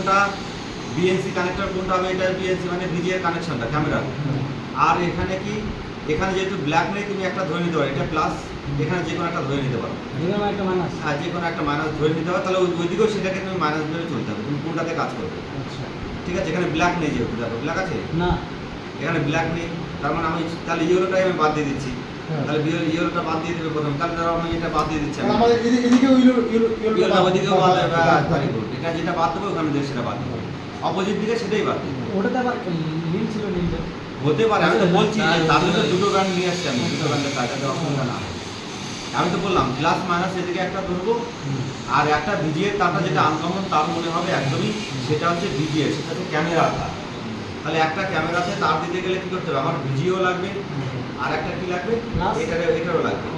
কোনটা BNC connector কোনটা হবে, এটা বিএনসি মানে ভিজিএর কানেকশনটা ক্যামেরা। আর এখানে কি, এখানে যেহেতু ব্ল্যাক নেই তুমি একটা ধরে নিতে পারো, এটা প্লাস, এখানে যে কোনো একটা ধরে নিতে পারো, একটা মাইনাস। হ্যাঁ যে কোনো একটা মাইনাস ধরে নিতে পারো, তাহলে ওইদিকেও সেটাকে তুমি মাইনাস ধরে চলতে হবে, তুমি কোনটাতে কাজ করবে। আচ্ছা, ঠিক আছে, এখানে ব্ল্যাক নেই, যেহেতু দেখো ব্ল্যাক আছে না এখানে ব্ল্যাক নেই, তার মানে আমি তাহলে ইয়েলোটাই আমি বাদ দিয়ে দিচ্ছি। তাহলে ইয়েলোটা বাদ দিয়ে দেবে প্রথম, তাহলে ধরো আমি এটা বাদ দিয়ে দিচ্ছি, আমাদের এদিকেও ইয়েলোটা ওইদিকেও বাদ দেবে, ভেরি গুড। এটা যেটা বাদ দেবো ওখানে দিয়ে সেটা বাদ দেবো, অপোজিট দিকে সেটাই বাদ দেবো। ওটাতে আবার নীল ছিল, নীলটা হতে পারে, আমি তো বলছি যে তার জন্য দুটো ব্যান্ড নিয়ে আসছি আমি, দুটো ব্যান্ডের কাজটা অসুবিধা না হয়। আমি তো বললাম প্লাস মাইনাস এদিকে একটা ধরবো, আর একটা ভিজিএর তারটা যেটা আনকমন তার মনে হবে একদমই, সেটা হচ্ছে ভিজিএর, সেটা হচ্ছে ক্যামেরা তার। তাহলে একটা ক্যামেরাতে তার দিতে গেলে কি করতে হবে, আমার ভিজিও লাগবে, আর একটা কি লাগবে, এটারও লাগবে,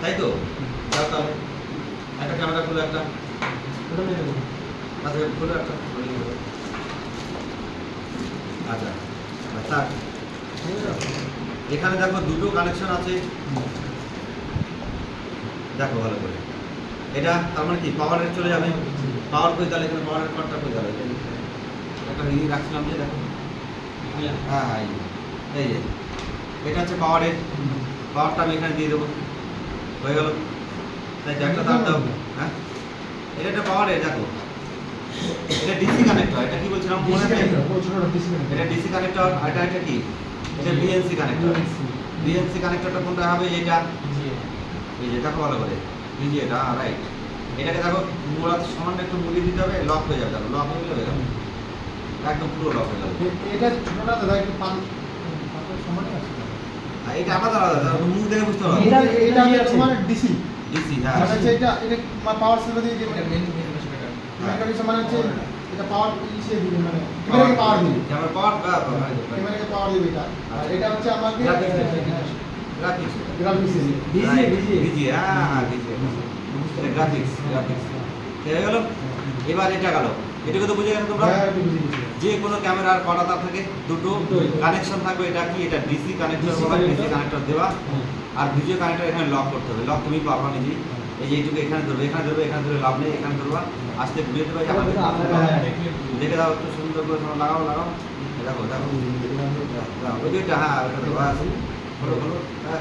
তাই তো? যাও তাহলে একটা ক্যামেরা খুলে একটা, ওটা মেরে দেবো। আচ্ছা খুলে একটা, আচ্ছা আচ্ছা। এখানে দেখো দুটো কানেকশন আছে, দেখো ভালো করে, এটা তার মানে কি পাওয়ারের চলে যাবে, পাওয়ার কই, তাহলে এখানে পাওয়ারের পার্টটা কই যাবে, একটা ই রাখছিলাম যে দেখো, হ্যাঁ হ্যাঁ এই যে এটা হচ্ছে পাওয়ারের, পাওয়ারটা আমি এখানে দিয়ে দেবো, হয়ে গেল। তাই একটা তার দাও, হ্যাঁ এটা একটা পাওয়ারের, দেখো এটা ডিসি কানেক্টর, এটা কি বলছিলাম মনে নেই, এটা ডিসি কানেক্টর, এটা কি, এটা বিএনসি কানেক্টর। বিএনসি কানেক্টরটা কোনটা হবে, এটা এই যে দেখো ভালো করে, এই যে এটা রাইট, এটাকে দেখো মোড়াতে সামান্য একটু মুড়িয়ে দিতে হবে, লক হয়ে যাবে, দেখো লক হয়ে গেলে হয়ে যাবে, একদম পুরো লক হয়ে যাবে। এটা ছোটটা দাদা একটু পান সমানই আছে। আর এটা আলাদা আলাদা, মুখ দেখে বুঝতে পারবে। এটা তোমার ডিসি ডিসি, হ্যাঁ মানে হচ্ছে এটা পাওয়ার সেটা দিয়ে দিবে, মেকানিজম মানে হচ্ছে এটা পাওয়ার ইসে দিবে, মানে ক্যামেরাকে পাওয়ার দিবে, ক্যামেরা পাওয়ার ক্যামেরাকে পাওয়ার দিবে এটা। আর এটা হচ্ছে আমাকে গ্রাফিক্স, গ্রাফিক্স দিবে। ডিজি, হ্যাঁ ডিজি, এটা গ্রাফিক্স, হয়ে গেল। এবার এটা গেল, এটুকু তো বুঝে গেছো তোমরা। হ্যাঁ একটু বুঝে গেছি। যে কোনো ক্যামেরার কটা তার থাকে, দুটো কানেকশন থাকবে, এটা কি, এটা ডিসি কানেক্টর হবে, ডিসি কানেক্টর দেওয়া, আর ভিডিও কানেক্টর এখানে লক করতে হবে, লক তুমি পারবা নিজেই, এই যে এইটুকু এখানে ধরবে, এখানে ধরবে, এখানে ধরে লাভ নেই, এখানে ধরবা, আস্তে ঘুরিয়ে দেবে, দেখে দাও একটু সুন্দর করে, তোমার লাগাও লাগাও, দেখো দেখো ওই দুইটা, হ্যাঁ ওইটা দেবো, হ্যাঁ বলো বলো, হ্যাঁ